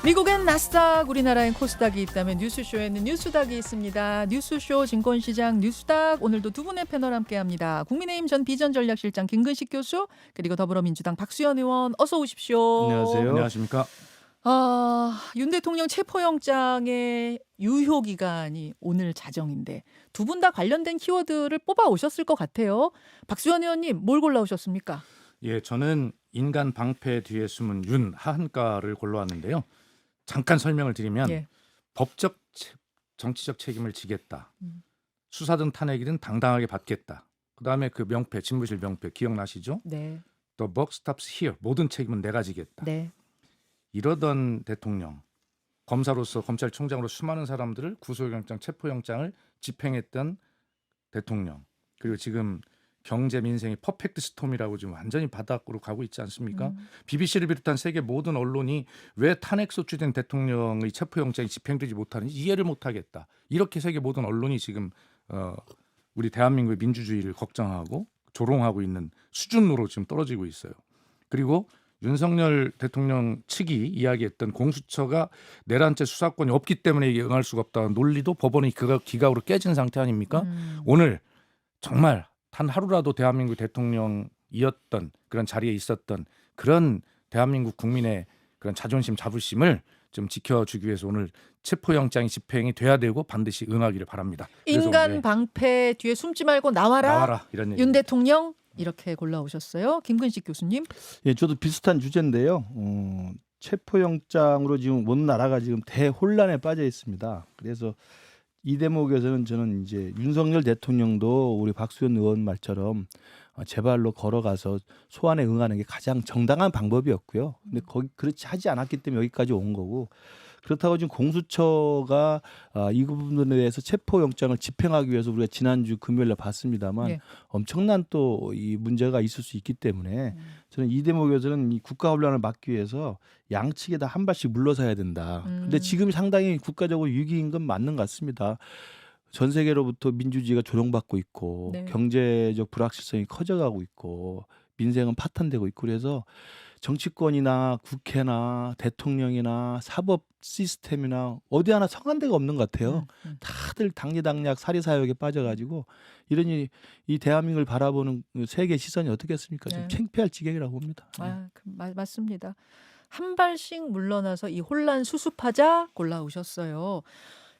미국엔 나스닥, 우리나라엔 코스닥이 있다면 뉴스쇼에는 뉴스닥이 있습니다. 뉴스쇼 증권시장 뉴스닥, 오늘도 두 분의 패널 함께합니다. 국민의힘 전 비전전략실장 김근식 교수, 그리고 더불어민주당 박수현 의원, 어서 오십시오. 안녕하세요. 안녕하십니까. 윤 대통령 체포영장의 유효기간이 오늘 자정인데 두 분 다 관련된 키워드를 뽑아 오셨을 것 같아요. 박수현 의원님, 뭘 골라오셨습니까? 예, 저는 인간 방패 뒤에 숨은 윤 하한가를 골라왔는데요. 잠깐 설명을 드리면 예. 법적 정치적 책임을 지겠다. 음. 수사든 탄핵이든 당당하게 받겠다. 그다음에 그 명패, 집무실 명패 기억나시죠? 네. The buck stops here. 모든 책임은 내가 지겠다. 네. 이러던 대통령, 검사로서 검찰총장으로 수많은 사람들을 구속영장, 체포영장을 집행했던 대통령, 그리고 지금 경제 민생이 퍼펙트 스톰이라고 지금 완전히 바닥으로 가고 있지 않습니까? BBC를 비롯한 세계 모든 언론이 왜 탄핵 소추된 대통령의 체포영장이 집행되지 못하는지 이해를 못하겠다. 이렇게 세계 모든 언론이 지금 우리 대한민국의 민주주의를 걱정하고 조롱하고 있는 수준으로 지금 떨어지고 있어요. 그리고 윤석열 대통령 측이 이야기했던 공수처가 내란죄 수사권이 없기 때문에 이게 응할 수가 없다는 논리도 법원이 기각으로 깨진 상태 아닙니까? 오늘 정말 단 하루라도 대한민국 대통령이었던 그런 자리에 있었던 그런 대한민국 국민의 그런 자존심, 자부심을 좀 지켜주기 위해서 오늘 체포영장이 집행이 돼야 되고 반드시 응하기를 바랍니다. 인간 방패 뒤에 숨지 말고 나와라. 이런 얘기. 윤 대통령 이렇게 골라오셨어요. 김근식 교수님. 예, 저도 비슷한 주제인데요. 체포영장으로 지금 온 나라가 지금 대혼란에 빠져 있습니다. 그래서 이 대목에서는 저는 이제 윤석열 대통령도 우리 박수현 의원 말처럼 제발로 걸어가서 소환에 응하는 게 가장 정당한 방법이었고요. 근데 거기 그렇지 하지 않았기 때문에 여기까지 온 거고, 그렇다고 지금 공수처가 이 부분에 대해서 체포영장을 집행하기 위해서 우리가 지난주 금요일에 봤습니다만 예. 엄청난 또 이 문제가 있을 수 있기 때문에 저는 이 대목에서는 이 국가 혼란을 막기 위해서 양측에 다 한 발씩 물러서야 된다. 근데 지금 상당히 국가적으로 위기인 건 맞는 것 같습니다. 전 세계로부터 민주주의가 조롱받고 있고 네. 경제적 불확실성이 커져가고 있고 민생은 파탄되고 있고, 그래서 정치권이나 국회나 대통령이나 사법 시스템이나 어디 하나 성한 데가 없는 것 같아요. 다들 당리당략 사리사욕에 빠져가지고 이러니 이 대한민국을 바라보는 세계 시선이 어떻겠습니까? 좀 네. 창피할 지경이라고 봅니다. 맞습니다. 한 발씩 물러나서 이 혼란 수습하자 골라오셨어요.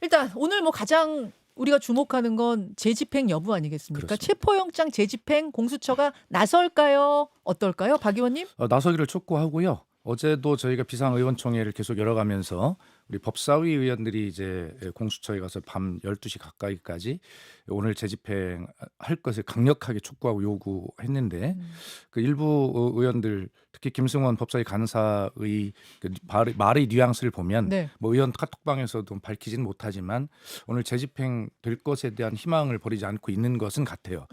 일단 오늘 뭐 가장 우리가 주목하는 건 재집행 여부 아니겠습니까? 그렇습니다. 체포영장 재집행 공수처가 나설까요? 어떨까요? 박 의원님? 나서기를 촉구하고요. 어제도 저희가 비상의원총회를 계속 열어가면서 우리 법사위 의원들이 이제 공수처에 가서 밤 12시 가까이까지 오늘 재집행할 것을 강력하게 촉구하고 요구했는데 그 일부 의원들, 특히 김승원 법사위 간사의 그 말의 뉘앙스를 보면 네. 뭐 의원 카톡방에서도 밝히지는 못하지만 오늘 재집행될 것에 대한 희망을 버리지 않고 있는 것은 같아요.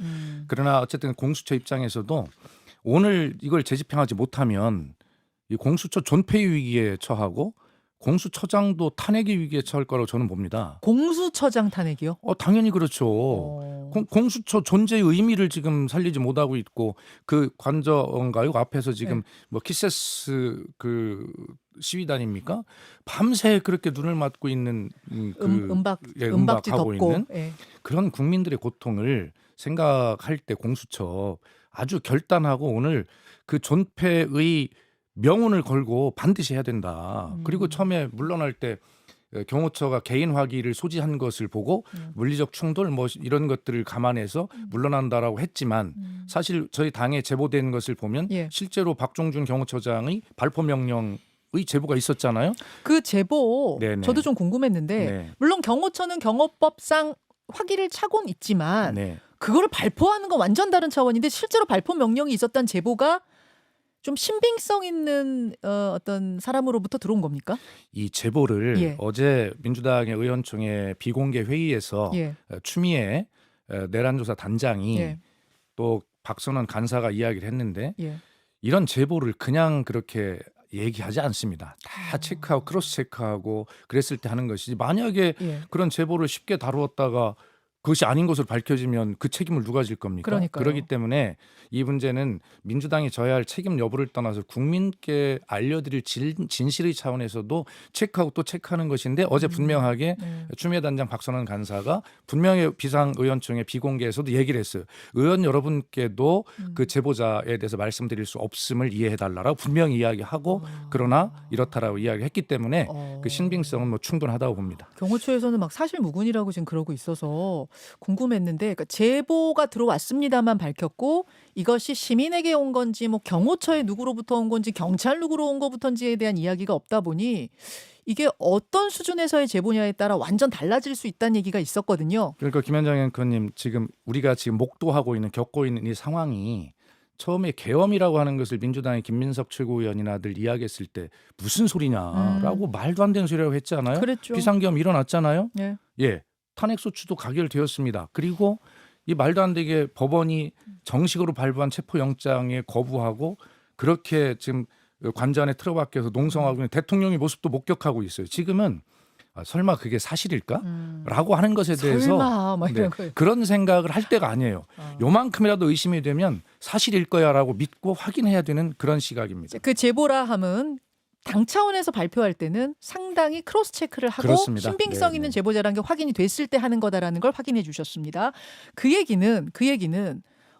그러나 어쨌든 공수처 입장에서도 오늘 이걸 재집행하지 못하면 이 공수처 존폐 위기에 처하고 공수처장도 탄핵의 위기에 처할 거라고 저는 봅니다. 공수처장 탄핵이요? 당연히 그렇죠. 공수처 존재의 의미를 지금 살리지 못하고 있고, 그 관저인가요? 앞에서 지금 뭐 키세스 그 시위단입니까? 밤새 그렇게 눈을 맞고 있는 음박지 음박하고 덮고. 있는 그런 국민들의 고통을 생각할 때 공수처 아주 결단하고 오늘 그 존폐의 명운을 걸고 반드시 해야 된다. 그리고 처음에 물러날 때 경호처가 개인 화기를 소지한 것을 보고 물리적 충돌 뭐 이런 것들을 감안해서 물러난다라고 했지만 사실 저희 당에 제보된 것을 보면 실제로 박종준 경호처장의 발포 명령의 제보가 있었잖아요. 그 제보 네네. 저도 좀 궁금했는데 네. 물론 경호처는 경호법상 화기를 차곤 있지만 네. 그거를 발포하는 건 완전 다른 차원인데 실제로 발포 명령이 있었다는 제보가 좀 신빙성 있는 어떤 사람으로부터 들어온 겁니까? 이 제보를 어제 민주당의 의원총회 비공개 회의에서 추미애 내란조사 단장이 또 박선원 간사가 이야기를 했는데 이런 제보를 그냥 그렇게 얘기하지 않습니다. 다 체크하고 크로스 체크하고 그랬을 때 하는 것이지, 만약에 그런 제보를 쉽게 다루었다가 그것이 아닌 것으로 밝혀지면 그 책임을 누가 질 겁니까? 그러니까요. 그렇기 때문에 이 문제는 민주당이 져야 할 책임 여부를 떠나서 국민께 알려드릴 진실의 차원에서도 체크하고 또 체크하는 것인데 어제 분명하게 네. 추미애 단장 박선원 간사가 분명히 비상의원총회 비공개에서도 얘기를 했어요. 의원 여러분께도 그 제보자에 대해서 말씀드릴 수 없음을 이해해달라고 분명히 이야기하고 그러나 이렇다라고 이야기했기 때문에 그 신빙성은 뭐 충분하다고 봅니다. 경호처에서는 막 사실 무근이라고 지금 그러고 있어서 궁금했는데 그러니까 제보가 들어왔습니다만 밝혔고 이것이 시민에게 온 건지 뭐 경호처에 누구로부터 온 건지 경찰 누구로 온 거부터인지에 대한 이야기가 없다 보니 이게 어떤 수준에서의 제보냐에 따라 완전 달라질 수 있다는 얘기가 있었거든요. 그러니까 김현정 앵커님 지금 우리가 지금 목도하고 있는 겪고 있는 이 상황이 처음에 계엄이라고 하는 것을 민주당의 김민석 최고위원이나들 이야기했을 때 무슨 소리냐라고 말도 안 되는 소리라고 했잖아요. 그랬죠. 비상계엄 일어났잖아요. 예. 예, 탄핵소추도 가결되었습니다. 그리고 이 말도 안 되게 법원이 정식으로 발부한 체포영장에 거부하고 그렇게 지금 관저 안에 틀어박혀서 농성하고 있는 대통령의 모습도 목격하고 있어요. 지금은 설마 그게 사실일까? 라고 하는 것에 대해서 설마 막 이런 거. 그런 생각을 할 때가 아니에요. 요만큼이라도 의심이 되면 사실일 거야라고 믿고 확인해야 되는 그런 시각입니다. 그 제보라 함은 당 차원에서 발표할 때는 상당히 크로스 체크를 하고 그렇습니다. 신빙성 네, 있는 네. 제보자라는 게 확인이 됐을 때 하는 거다라는 걸 확인해 주셨습니다. 그 얘기는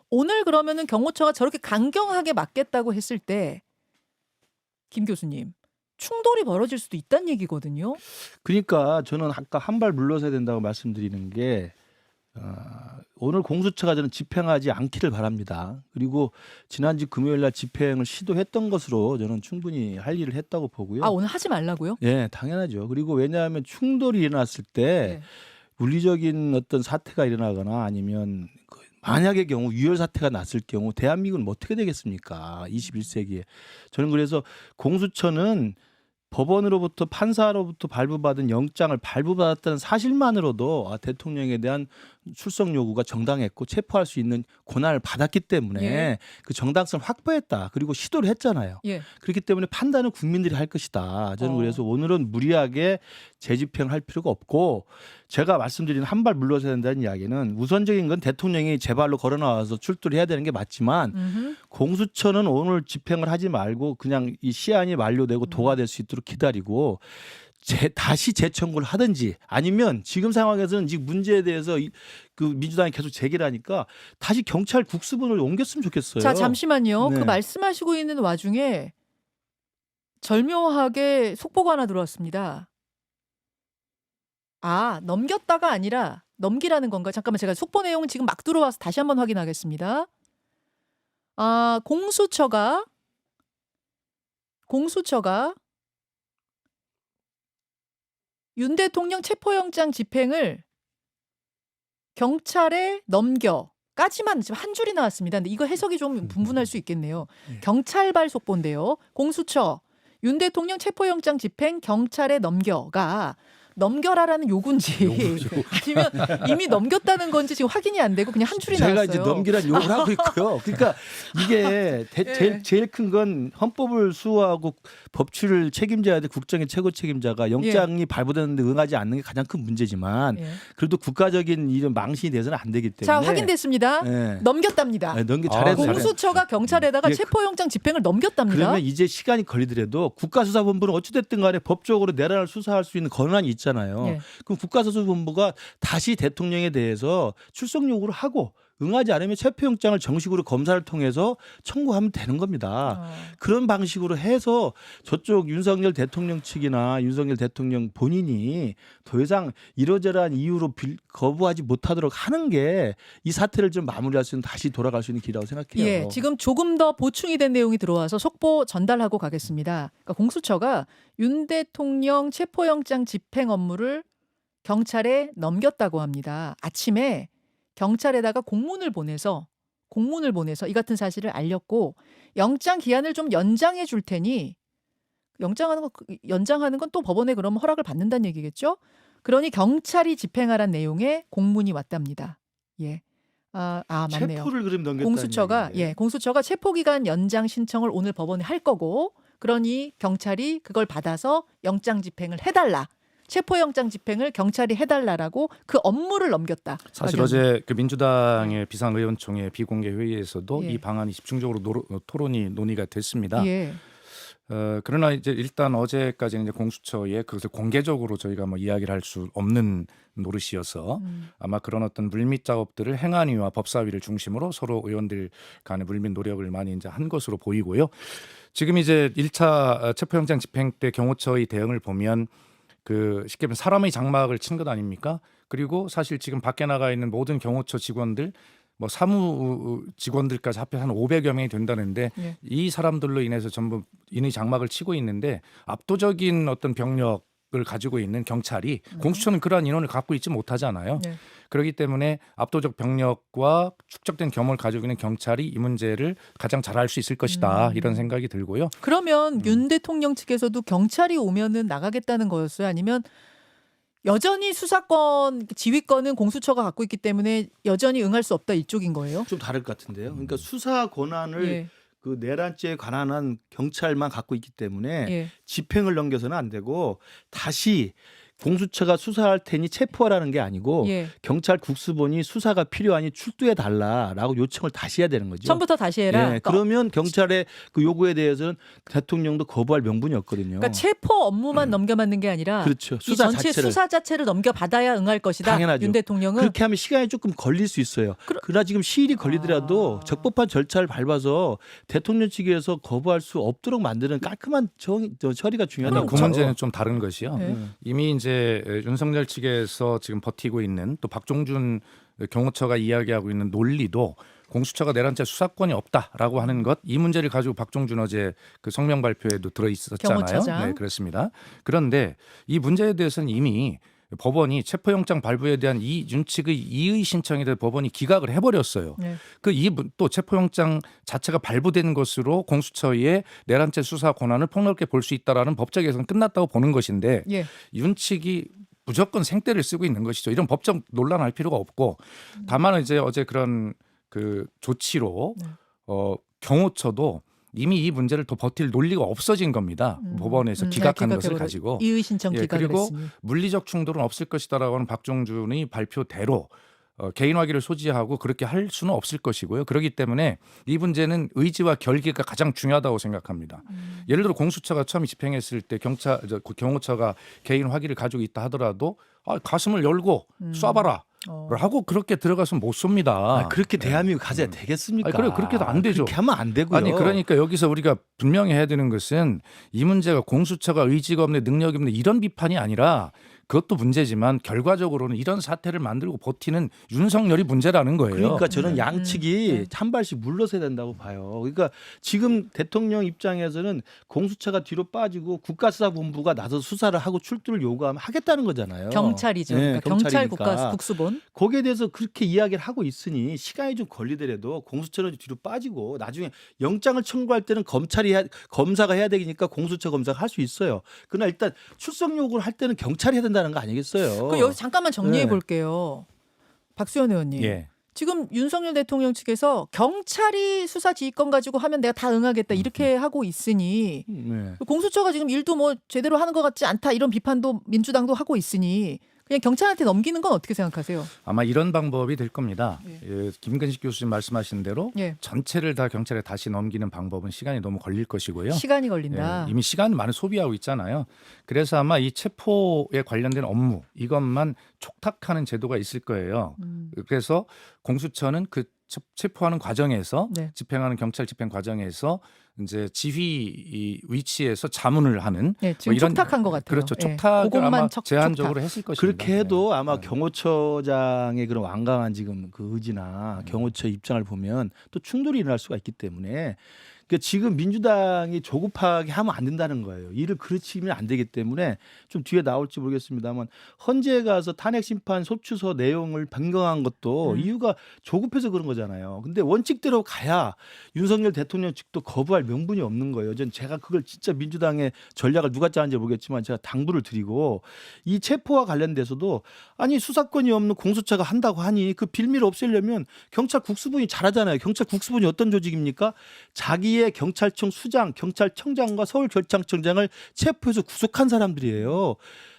오늘 그러면은 경호처가 저렇게 강경하게 막겠다고 했을 때 김 교수님 충돌이 벌어질 수도 있다는 얘기거든요. 그러니까 저는 아까 한 발 물러서야 된다고 말씀드리는 게 오늘 공수처가 저는 집행하지 않기를 바랍니다. 그리고 지난주 금요일 날 집행을 시도했던 것으로 저는 충분히 할 일을 했다고 보고요. 아 오늘 하지 말라고요? 예, 당연하죠. 그리고 왜냐하면 충돌이 일어났을 때 네. 물리적인 어떤 사태가 일어나거나 아니면 만약의 경우 유혈 사태가 났을 경우 대한민국은 어떻게 되겠습니까? 21세기에. 저는 그래서 공수처는 법원으로부터 판사로부터 발부받은 영장을 발부받았다는 사실만으로도 대통령에 대한 출석 요구가 정당했고 체포할 수 있는 권한을 받았기 때문에 예. 그 정당성을 확보했다. 그리고 시도를 했잖아요. 예. 그렇기 때문에 판단은 국민들이 할 것이다. 저는 그래서 오늘은 무리하게 재집행할 필요가 없고 제가 말씀드린 한 발 물러서야 된다는 이야기는 우선적인 건 대통령이 제 발로 걸어 나와서 출두를 해야 되는 게 맞지만 공수처는 오늘 집행을 하지 말고 그냥 이 시한이 만료되고 도가 될 수 있도록 기다리고 다시 재청구를 하든지 아니면 지금 상황에서는 지금 문제에 대해서 그 민주당이 계속 제기를 하니까 다시 경찰 국수본을 옮겼으면 좋겠어요. 자 잠시만요. 네. 그 말씀하시고 있는 와중에 절묘하게 속보가 하나 들어왔습니다. 아 넘겼다가 아니라 넘기라는 건가요? 잠깐만 제가 속보 내용은 지금 막 들어와서 다시 한번 확인하겠습니다. 아 공수처가 윤 대통령 체포영장 집행을 경찰에 넘겨까지만 지금 한 줄이 나왔습니다. 근데 이거 해석이 좀 분분할 수 있겠네요. 경찰발 속보인데요. 공수처 윤 대통령 체포영장 집행 경찰에 넘겨라라는 요구인지 아니면 이미 넘겼다는 건지 지금 확인이 안 되고 그냥 한 줄이 제가 나왔어요. 이제 넘기란 요구를 하고 있고요. 그러니까 이게 예. 제일 큰 건 헌법을 수호하고 법치를 책임져야 돼 국정의 최고 책임자가 영장이 발부되는데 응하지 않는 게 가장 큰 문제지만 예. 그래도 국가적인 이런 망신이 돼서는 안 되기 때문에 자 확인됐습니다. 네. 넘겼답니다. 잘해서 공수처가 경찰에다가 예. 체포영장 집행을 넘겼답니다. 그러면 이제 시간이 걸리더라도 국가수사본부는 어찌됐든 간에 법적으로 내란을 수사할 수 있는 권한이 있잖아요. 예. 그럼 국가수사본부가 다시 대통령에 대해서 출석 요구를 하고 응하지 않으면 체포영장을 정식으로 검사를 통해서 청구하면 되는 겁니다. 그런 방식으로 해서 저쪽 윤석열 대통령 측이나 윤석열 대통령 본인이 더 이상 이러저러한 이유로 거부하지 못하도록 하는 게 이 사태를 좀 마무리할 수 있는 다시 돌아갈 수 있는 길이라고 생각해요. 예, 지금 조금 더 보충이 된 내용이 들어와서 속보 전달하고 가겠습니다. 그러니까 공수처가 윤 대통령 체포영장 집행 업무를 경찰에 넘겼다고 합니다. 아침에 경찰에다가 공문을 보내서 이 같은 사실을 알렸고 영장 기한을 좀 연장해 줄 테니 연장하는 건 또 법원에 그럼 허락을 받는다는 얘기겠죠? 그러니 경찰이 집행하란 내용의 공문이 왔답니다. 예. 맞네요. 체포를 그럼 넘겼다는 공수처가 얘기예요. 공수처가 체포 기간 연장 신청을 오늘 법원에 할 거고 그러니 경찰이 그걸 받아서 영장 집행을 해달라. 체포영장 집행을 경찰이 해달라라고 그 업무를 넘겼다. 사실 박영선. 어제 그 민주당의 비상의원총회 비공개 회의에서도 예. 이 방안이 집중적으로 토론이 논의가 됐습니다. 예. 그러나 이제 일단 어제까지는 이제 공수처에 그것을 공개적으로 저희가 뭐 이야기를 할 수 없는 노릇이어서 아마 그런 어떤 물밑 작업들을 행안위와 법사위를 중심으로 서로 의원들 간의 물밑 노력을 많이 이제 한 것으로 보이고요. 지금 이제 1차 체포영장 집행 때 경호처의 대응을 보면 그 쉽게 말하면 사람의 장막을 친 것 아닙니까? 그리고 사실 지금 밖에 나가 있는 모든 경호처 직원들 뭐 사무 직원들까지 합해 한 500여 명이 된다는데 예. 이 사람들로 인해서 전부 인의 장막을 치고 있는데 압도적인 어떤 병력을 가지고 있는 경찰이 공수처는 그러한 인원을 갖고 있지 못하잖아요. 네. 그렇기 때문에 압도적 병력과 축적된 경험을 가지고 있는 경찰이 이 문제를 가장 잘할 수 있을 것이다 이런 생각이 들고요. 그러면 윤 대통령 측에서도 경찰이 오면은 나가겠다는 거였어요? 아니면 여전히 수사권 지휘권은 공수처가 갖고 있기 때문에 여전히 응할 수 없다 이쪽인 거예요? 좀 다를 것 같은데요. 그러니까 수사 권한을 예. 그 내란죄에 관한 경찰만 갖고 있기 때문에 예. 집행을 넘겨서는 안 되고 다시 공수처가 수사할 테니 체포하라는 게 아니고 예. 경찰 국수본이 수사가 필요하니 출두해 달라라고 요청을 다시 해야 되는 거죠. 처음부터 다시 해라. 예, 그러니까, 그러면 경찰의 그 요구에 대해서는 대통령도 거부할 명분이 없거든요. 그러니까 체포 업무만 넘겨받는 게 아니라 그렇죠. 이 수사 전체 자체를 수사 자체를 넘겨받아야 응할 것이다. 당연하죠. 윤 대통령은 그렇게 하면 시간이 조금 걸릴 수 있어요. 그러나 지금 시일이 걸리더라도 적법한 절차를 밟아서 대통령 측에서 거부할 수 없도록 만드는 깔끔한 처리가 중요하다고 그 봐요. 문제는 좀 다른 것이요. 네. 이미 이제 윤석열 측에서 지금 버티고 있는 또 박종준 경호처가 이야기하고 있는 논리도 공수처가 내란죄 수사권이 없다라고 하는 것, 이 문제를 가지고 박종준 어제 그 성명 발표에도 들어 있었잖아요. 경호처장. 네, 그렇습니다. 그런데 이 문제에 대해서는 이미 법원이 체포영장 발부에 대한 이 윤 측의 이의 신청에 대해 법원이 기각을 해버렸어요. 네. 또 체포영장 자체가 발부된 것으로 공수처의 내란죄 수사 권한을 폭넓게 볼 수 있다라는 법적 예상은 끝났다고 보는 것인데 예. 윤 측이 무조건 생떼를 쓰고 있는 것이죠. 이런 법적 논란할 필요가 없고 다만 이제 어제 그런 그 조치로 네. 경호처도 이미 이 문제를 더 버틸 논리가 없어진 겁니다. 법원에서 기각한 것을 기각해버려- 가지고. 이의 신청 기각을 그리고 했으니. 물리적 충돌은 없을 것이다라고 하는 박종준의 발표대로 개인화기를 소지하고 그렇게 할 수는 없을 것이고요. 그렇기 때문에 이 문제는 의지와 결기가 가장 중요하다고 생각합니다. 예를 들어 공수처가 처음 집행했을 때 경호처가 개인 화기를 가지고 있다 하더라도 가슴을 열고 쏴봐라. 하고 그렇게 들어가서 못 쏩니다. 그렇게 대한민국 가져야 되겠습니까? 그래 그렇게도 안 되죠. 그렇게 하면 안 되고요. 아니 그러니까 여기서 우리가 분명히 해야 되는 것은 이 문제가 공수처가 의지가 없네 능력이 없네 이런 비판이 아니라 그것도 문제지만 결과적으로는 이런 사태를 만들고 버티는 윤석열이 문제라는 거예요. 그러니까 저는 양측이 한 발씩 물러서야 된다고 봐요. 그러니까 지금 대통령 입장에서는 공수처가 뒤로 빠지고 국가수사본부가 나서 수사를 하고 출두를 요구하면 하겠다는 거잖아요. 경찰이죠. 네, 그러니까 경찰 경찰이니까. 국수본. 거기에 대해서 그렇게 이야기를 하고 있으니 시간이 좀 걸리더라도 공수처는 뒤로 빠지고 나중에 영장을 청구할 때는 검사가 해야 되니까 공수처 검사가 할 수 있어요. 그러나 일단 출석 요구를 할 때는 경찰이 해야 된다는 거 아니겠어요? 그 여기 잠깐만 정리해 네. 볼게요. 박수현 의원님. 예. 지금 윤석열 대통령 측에서 경찰이 수사 지휘권 가지고 하면 내가 다 응하겠다 이렇게 하고 있으니 네. 공수처가 지금 일도 뭐 제대로 하는 것 같지 않다 이런 비판도 민주당도 하고 있으니 그냥 경찰한테 넘기는 건 어떻게 생각하세요? 아마 이런 방법이 될 겁니다. 예. 김근식 교수님 말씀하신 대로 예. 전체를 다 경찰에 다시 넘기는 방법은 시간이 너무 걸릴 것이고요. 시간이 걸린다. 예, 이미 시간을 많이 소비하고 있잖아요. 그래서 아마 이 체포에 관련된 업무 이것만 촉탁하는 제도가 있을 거예요. 그래서 공수처는 그 체포하는 과정에서 네. 집행하는 경찰 집행 과정에서 이제 지휘 위치에서 자문을 하는 네, 지금 이런 촉탁한 것 같아요. 그렇죠. 예. 촉탁을 그것만 아마 촉탁. 제한적으로 했을 것입니다. 그렇게 해도 네. 아마 경호처장의 그런 완강한 지금 그 의지나 경호처 입장을 보면 또 충돌이 일어날 수가 있기 때문에 그러니까 지금 민주당이 조급하게 하면 안 된다는 거예요. 일을 그르치면 안 되기 때문에 좀 뒤에 나올지 모르겠습니다만 헌재에 가서 탄핵 심판 소추서 내용을 변경한 것도 이유가 조급해서 그런 거잖아요. 근데 원칙대로 가야 윤석열 대통령 측도 거부할 명분이 없는 거예요. 전 제가 그걸 진짜 민주당의 전략을 누가 짜는지 모르겠지만 제가 당부를 드리고 이 체포와 관련돼서도 아니 수사권이 없는 공수처가 한다고 하니 그 빌미를 없애려면 경찰 국수본이 잘하잖아요. 경찰 국수본이 어떤 조직입니까? 자기의 경찰청 수장, 경찰청장과 서울경찰청장을 체포해서 구속한 사람들이에요.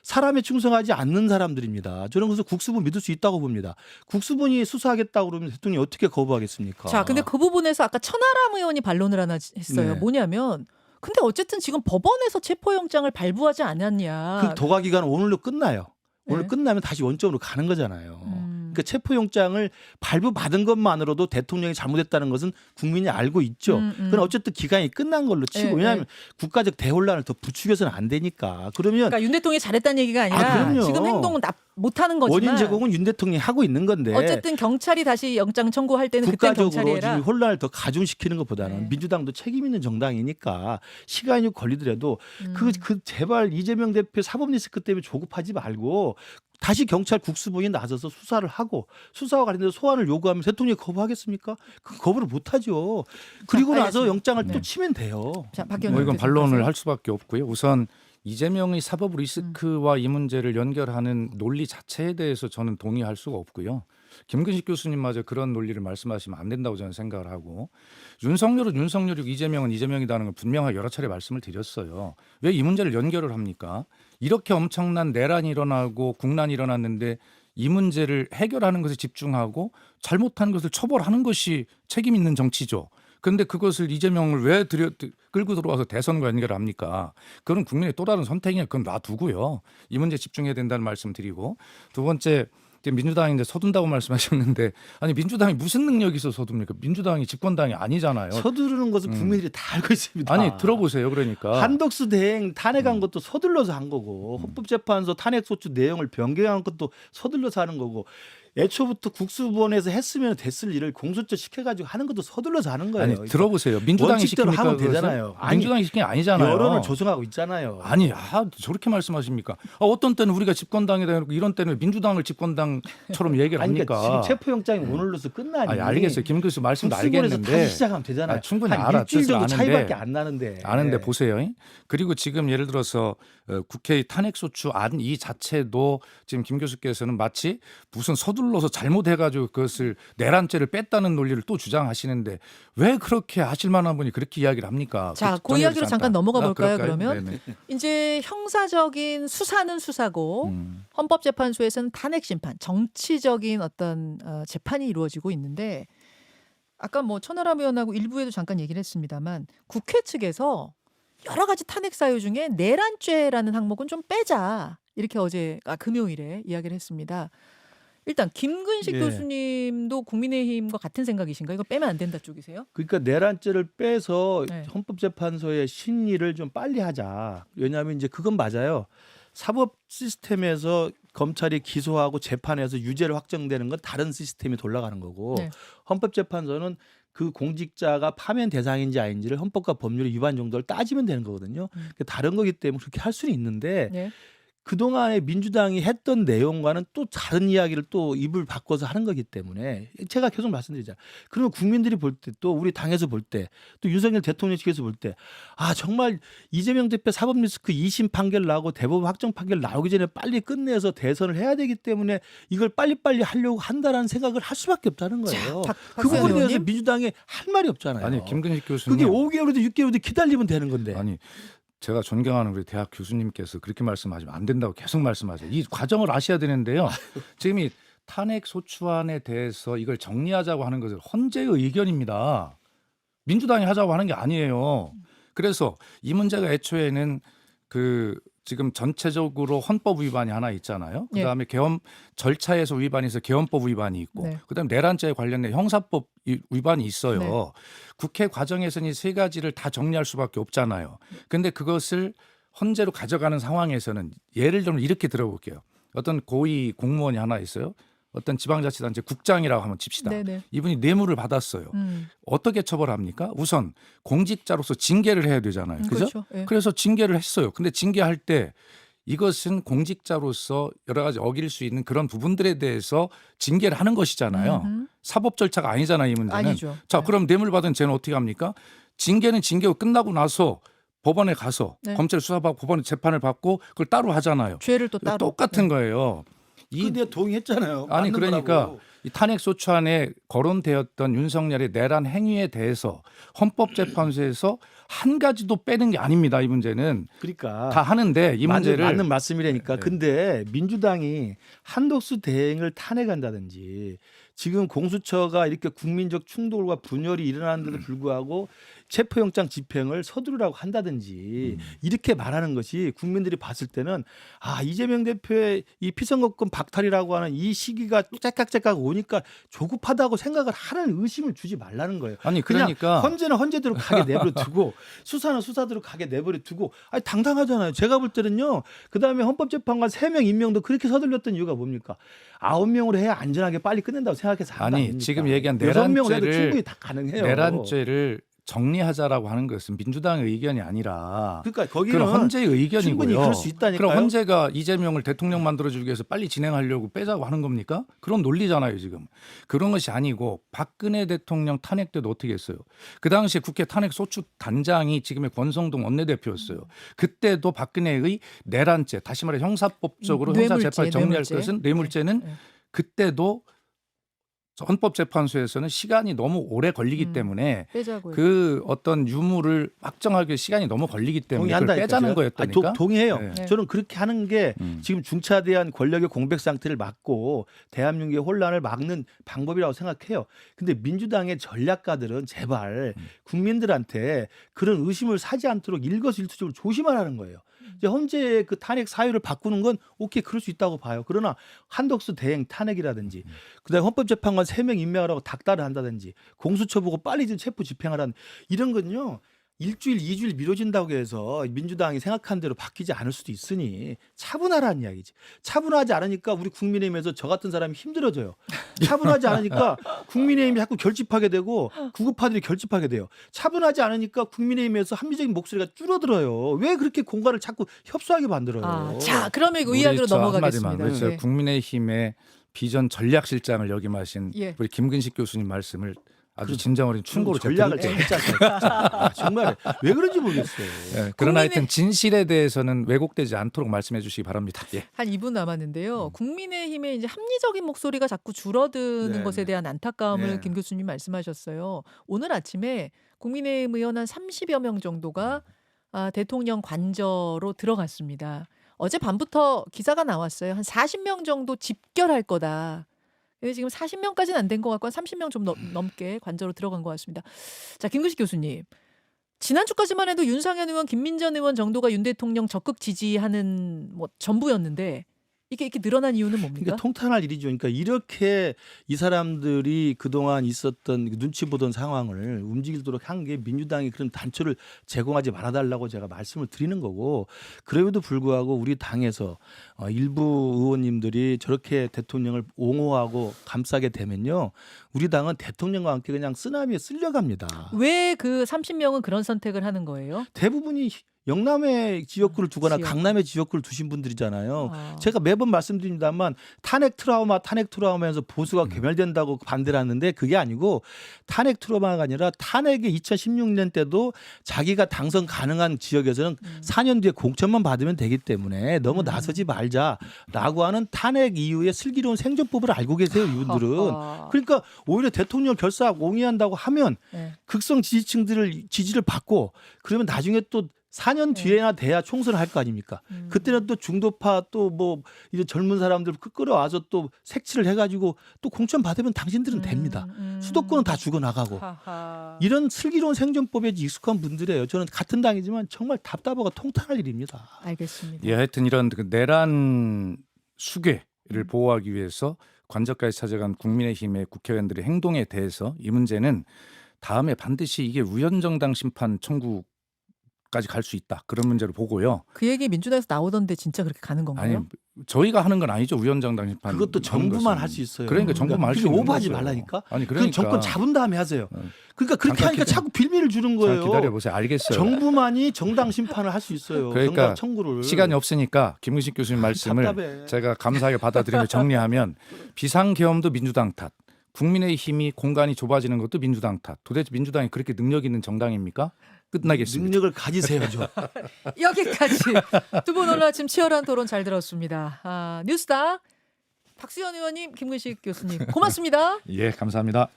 사람에 충성하지 않는 사람들입니다. 저는 그래서 국수본 믿을 수 있다고 봅니다. 국수본이 수사하겠다고 그러면 대통령이 어떻게 거부하겠습니까? 자, 근데 그 부분에서 아까 천하람 의원이 반론을 하나 했어요. 네. 뭐냐면 근데 어쨌든 지금 법원에서 체포영장을 발부하지 않았냐. 그 도가 기간은 오늘로 끝나요. 오늘 네. 끝나면 다시 원점으로 가는 거잖아요. 음. 그러니까 체포영장을 발부받은 것만으로도 대통령이 잘못했다는 것은 국민이 알고 있죠. 그건 어쨌든 기간이 끝난 걸로 치고 네, 왜냐하면 국가적 대혼란을 더 부추겨서는 안 되니까. 그러면 그러니까 윤 대통령이 잘했다는 얘기가 아니라 그럼요. 지금 행동은 못하는 거지만 원인 제공은 윤 대통령이 하고 있는 건데 어쨌든 경찰이 다시 영장 청구할 때는 그때 경찰이 국가적으로 해라. 지금 혼란을 더 가중시키는 것보다는 네. 민주당도 책임 있는 정당이니까 시간이 걸리더라도 그 제발 이재명 대표 사법 리스크 때문에 조급하지 말고 다시 경찰 국수본이 나서서 수사를 하고 수사와 관련해서 소환을 요구하면 대통령이 거부하겠습니까? 그 거부를 못하죠. 그리고 자, 나서 알겠습니다. 영장을 네. 또 치면 돼요. 자, 박기원 뭐 이건 의원 반론을 계속하세요. 할 수밖에 없고요. 우선 이재명의 사법 리스크와 이 문제를 연결하는 논리 자체에 대해서 저는 동의할 수가 없고요. 김근식 교수님마저 그런 논리를 말씀하시면 안 된다고 저는 생각을 하고 윤석열은 윤석열이고 이재명은 이재명이라는 걸 분명하게 여러 차례 말씀을 드렸어요. 왜 이 문제를 연결을 합니까? 이렇게 엄청난 내란이 일어나고 국난이 일어났는데 이 문제를 해결하는 것에 집중하고 잘못한 것을 처벌하는 것이 책임 있는 정치죠. 그런데 그것을 이재명을 왜 끌고 들어와서 대선과 연결합니까? 그건 국민의 또 다른 선택이니까 그건 놔두고요. 이 문제에 집중해야 된다는 말씀 드리고 두 번째 민주당이 이제 서둔다고 말씀하셨는데 아니 민주당이 무슨 능력이 있어 서둡니까? 민주당이 집권당이 아니잖아요. 서두르는 것은 국민들이 다 알고 있습니다. 아니 들어보세요. 그러니까 한덕수 대행 탄핵한 것도 서둘러서 한 거고 헌법재판소 탄핵소추 내용을 변경한 것도 서둘러서 하는 거고 애초부터 국수본에서 했으면 됐을 일을 공소처 시켜가지고 하는 것도 서둘러서 하는 거예요. 아니 들어보세요. 민주당이 원칙대로 시킵니까? 하면 그것을? 되잖아요. 아니, 민주당이 시킨 게 아니잖아요. 여론을 조성하고 있잖아요. 아니 저렇게 말씀하십니까? 어떤 때는 우리가 집권당이다 해놓고 이런 때는 민주당을 집권당처럼 얘기를 아니, 합니까? 그러니까 지금 체포영장이 오늘로서 끝나니. 아니, 알겠어요. 김 교수 말씀도 국수본에서 알겠는데 다시 시작하면 되잖아요. 충분히 한 알아. 일주일 정도 뜻을 차이밖에 안 나는데. 아는데 네. 보세요. 그리고 지금 예를 들어서 국회의 탄핵소추 안 이 자체도 지금 김 교수께서는 마치 무슨 서둘러서 잘못해가지고 그것을 내란죄를 뺐다는 논리를 또 주장하시는데 왜 그렇게 하실 만한 분이 그렇게 이야기를 합니까? 자, 그 정해지지 이야기로 않다. 잠깐 넘어가 볼까요, 그럴까요? 그러면? 네네. 이제 형사적인 수사는 수사고 헌법재판소에서는 탄핵 심판, 정치적인 어떤 재판이 이루어지고 있는데 아까 뭐 천하람 의원하고 일부에도 잠깐 얘기를 했습니다만 국회 측에서 여러 가지 탄핵 사유 중에 내란죄라는 항목은 좀 빼자 이렇게 어제 금요일에 이야기를 했습니다. 일단 김근식 예. 교수님도 국민의힘과 같은 생각이신가요? 이거 빼면 안 된다 쪽이세요? 그러니까 내란죄를 빼서 네. 헌법재판소의 심리를 좀 빨리 하자. 왜냐하면 이제 그건 맞아요. 사법 시스템에서 검찰이 기소하고 재판에서 유죄를 확정되는 건 다른 시스템이 돌아가는 거고 네. 헌법재판소는 그 공직자가 파면 대상인지 아닌지를 헌법과 법률의 위반 정도를 따지면 되는 거거든요. 그러니까 다른 거기 때문에 그렇게 할 수는 있는데 네. 그동안에 민주당이 했던 내용과는 또 다른 이야기를 또 입을 바꿔서 하는 거기 때문에 제가 계속 말씀드리잖아요. 그러면 국민들이 볼 때 또 우리 당에서 볼 때 또 윤석열 대통령 측에서 볼 때 아 정말 이재명 대표 사법 리스크 2심 판결 나오고 대법원 확정 판결 나오기 전에 빨리 끝내서 대선을 해야 되기 때문에 이걸 빨리빨리 하려고 한다라는 생각을 할 수밖에 없다는 거예요. 그 박수현 부분에 대해서 의원님? 민주당이 할 말이 없잖아요. 아니 김근식 교수님 그게 5개월이든 6개월이든 기다리면 되는 건데. 아니 제가 존경하는 우리 대학 교수님께서 그렇게 말씀하시면 안 된다고 계속 말씀하세요. 이 과정을 아셔야 되는데요. 지금 이 탄핵 소추안에 대해서 이걸 정리하자고 하는 것은 헌재의 의견입니다. 민주당이 하자고 하는 게 아니에요. 그래서 이 문제가 애초에는 그 지금 전체적으로 헌법 위반이 하나 있잖아요. 예. 그다음에 계엄 절차에서 위반이 있어 계엄법 위반이 있고 네. 그다음에 내란죄에 관련된 형사법 위반이 있어요. 네. 국회 과정에서는 이 세 가지를 다 정리할 수밖에 없잖아요. 근데 그것을 헌재로 가져가는 상황에서는 예를 들면 이렇게 들어볼게요. 어떤 고위 공무원이 하나 있어요. 어떤 지방자치단체 국장이라고 한번 칩시다. 네네. 이분이 뇌물을 받았어요. 어떻게 처벌합니까? 우선 공직자로서 징계를 해야 되잖아요. 그죠? 그렇죠. 예. 그래서 징계를 했어요. 근데 징계할 때 이것은 공직자로서 여러 가지 어길 수 있는 그런 부분들에 대해서 징계를 하는 것이잖아요. 사법 절차가 아니잖아요, 이 문제는. 아니죠. 자, 네. 그럼 뇌물 받은 쟤는 어떻게 합니까? 징계는 징계가 끝나고 나서 법원에 가서 네. 검찰 수사받고 법원에 재판을 받고 그걸 따로 하잖아요. 죄를 또 따로 똑같은 네. 거예요. 이 내가 동의했잖아요. 아니 맞는 그러니까 거라고. 이 탄핵 소추안에 거론되었던 윤석열의 내란 행위에 대해서 헌법재판소에서 한 가지도 빼는 게 아닙니다. 이 문제는 그러니까 다 하는데 이 문제를 맞는 말씀이라니까. 네. 근데 민주당이 한덕수 대행을 탄핵한다든지 지금 공수처가 이렇게 국민적 충돌과 분열이 일어나는데도 불구하고 체포영장 집행을 서두르라고 한다든지 이렇게 말하는 것이 국민들이 봤을 때는 아 이재명 대표의 이 피선거권 박탈이라고 하는 이 시기가 째깍째깍 오니까 조급하다고 생각을 하는 의심을 주지 말라는 거예요. 아니 그냥 그러니까 헌재는 헌재대로 가게 내버려 두고 수사는 수사대로 가게 내버려 두고 아니 당당하잖아요. 제가 볼 때는요. 그다음에 헌법재판관 3명 임명도 그렇게 서둘렀던 이유가 뭡니까? 9명으로 해야 안전하게 빨리 끝낸다고 생각해서 한 거 아니 아닙니까? 지금 얘기한 6명으로 해도 내란죄를 충분히 다 가능해요. 내란죄를 정리하자라고 하는 것은 민주당의 의견이 아니라 그러니까 거기는 그런 헌재의 의견이고요. 충분히 그럴 수 있다니까요. 그럼 헌재가 이재명을 대통령 만들어주기 위해서 빨리 진행하려고 빼자고 하는 겁니까? 그런 논리잖아요 지금. 그런 것이 아니고 박근혜 대통령 탄핵 때도 어떻게 했어요? 그 당시에 국회 탄핵 소추 단장이 지금의 권성동 원내대표였어요. 그때도 박근혜의 내란죄, 다시 말해 형사법적으로 형사재판을 정리할 것은 뇌물죄는 네. 그때도 헌법재판소에서는 시간이 너무 오래 걸리기 때문에 빼자고요. 그 어떤 유무를 확정하기 위해 시간이 너무 걸리기 때문에 그걸 동의한다니까요. 빼자는 거였다니까. 동의해요. 네. 저는 그렇게 하는 게 음. 지금 중차대한 권력의 공백 상태를 막고 대한민국의 혼란을 막는 방법이라고 생각해요. 근데 민주당의 전략가들은 제발 국민들한테 그런 의심을 사지 않도록 일거수일투족을 조심하라는 거예요. 이제 헌재의 그 탄핵 사유를 바꾸는 건 오케이 그럴 수 있다고 봐요. 그러나 한덕수 대행 탄핵이라든지 그다음에 헌법재판관 3명 임명하라고 닥달을 한다든지 공수처 보고 빨리 좀 체포 집행하라는 이런 건요. 일주일, 2주일 미뤄진다고 해서 민주당이 생각한 대로 바뀌지 않을 수도 있으니 차분하라는 이야기지. 차분하지 않으니까 우리 국민의힘에서 저 같은 사람이 힘들어져요. 차분하지 않으니까 국민의힘이 자꾸 결집하게 되고 구급파들이 결집하게 돼요. 차분하지 않으니까 국민의힘에서 합리적인 목소리가 줄어들어요. 왜 그렇게 공간을 자꾸 협소하게 만들어요? 아, 자, 그러면 우리 의학으로 저 넘어가겠습니다. 한마디만. 우리 저 예. 국민의힘의 비전 전략실장을 역임하신 예. 우리 김근식 교수님 말씀을 아주 그럼 진정 어린 충고로 전략을 제가 드릴게요. 진짜 정말 왜 그런지 모르겠어요. 예, 그러나 국민의- 하여튼 진실에 대해서는 왜곡되지 않도록 말씀해 주시기 바랍니다. 예. 한 2분 남았는데요. 국민의힘의 이제 합리적인 목소리가 자꾸 줄어드는 네, 것에 네. 대한 안타까움을 네. 김 교수님 말씀하셨어요. 오늘 아침에 국민의힘 의원 한 30여 명 정도가 대통령 관저로 들어갔습니다. 어제 밤부터 기사가 나왔어요. 한 40명 정도 집결할 거다. 근데 지금 40명까지는 안 된 것 같고 한 30명 좀 넘게 관저로 들어간 것 같습니다. 자, 김근식 교수님. 지난주까지만 해도 윤상현 의원, 김민전 의원 정도가 윤 대통령 적극 지지하는 뭐 전부였는데 이게 이렇게 늘어난 이유는 뭡니까? 그러니까 통탄할 일이죠. 그러니까 이렇게 이 사람들이 그동안 있었던 눈치 보던 상황을 움직이도록 한 게 민주당이 그런 단초를 제공하지 말아달라고 제가 말씀을 드리는 거고 그럼에도 불구하고 우리 당에서 일부 의원님들이 저렇게 대통령을 옹호하고 감싸게 되면요. 우리 당은 대통령과 함께 그냥 쓰나미에 쓸려갑니다. 왜 그 30명은 그런 선택을 하는 거예요? 대부분이 영남의 지역구를 두거나 지역. 강남의 지역구를 두신 분들이잖아요. 아. 제가 매번 말씀드립니다만 탄핵 트라우마에서 보수가 괴멸된다고 반대를 하는데 그게 아니고 탄핵 트라우마가 아니라 탄핵이 2016년 때도 자기가 당선 가능한 지역에서는 4년 뒤에 공천만 받으면 되기 때문에 너무 나서지 말자라고 하는 탄핵 이후에 슬기로운 생존법을 알고 계세요. 이분들은. 하하. 그러니까 오히려 대통령 결사하고 옹의한다고 하면 네. 극성 지지를 받고 그러면 나중에 또 4년 뒤에나 돼야 총선을 할 거 아닙니까? 그때는 또 중도파 또 뭐 이제 젊은 사람들 끌어와서 또 색칠을 해가지고 또 공천 받으면 당신들은 됩니다. 수도권은 다 죽어나가고 하하. 이런 슬기로운 생존법에 익숙한 분들이에요. 저는 같은 당이지만 정말 답답하고 통탄할 일입니다. 알겠습니다. 예, 하여튼 이런 그 내란 수괴를 보호하기 위해서 관저까지 찾아간 국민의힘의 국회의원들의 행동에 대해서 이 문제는 다음에 반드시 이게 우연정당 심판 청구까지 갈 수 있다. 그런 문제로 보고요. 그 얘기 민주당에서 나오던데 진짜 그렇게 가는 건가요? 아니 저희가 하는 건 아니죠. 우연정당 심판. 그것도 정부만 할 수 있어요. 그러니까 정부만 할 수 있는 오버하지 거죠. 말라니까. 아니 그건 그러니까 정권 잡은 다음에 하세요. 그러니까 그렇게 잠깐 하니까 기다려. 자꾸 빌미를 주는 거예요. 기다려 보세요. 알겠어요. 정부만이 정당 심판을 할 수 있어요. 그러니까 정당 청구를. 시간이 없으니까 김근식 교수님 말씀을 답답해. 제가 감사하게 받아들이며 정리하면 비상계엄도 민주당 탓, 국민의힘이 공간이 좁아지는 것도 민주당 탓. 도대체 민주당이 그렇게 능력 있는 정당입니까? 끝나겠습니다. 능력을 가지세요, 좀. 여기까지 두 분 오늘 아침 치열한 토론 잘 들었습니다. 뉴스닥 박수현 의원님, 김근식 교수님 고맙습니다. 예, 감사합니다.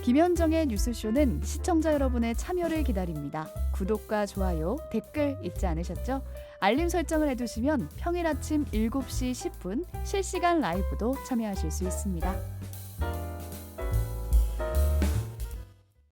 김현정의 뉴스쇼는 시청자 여러분의 참여를 기다립니다. 구독과 좋아요, 댓글 잊지 않으셨죠? 알림 설정을 해두시면 평일 아침 7시 10분 실시간 라이브도 참여하실 수 있습니다.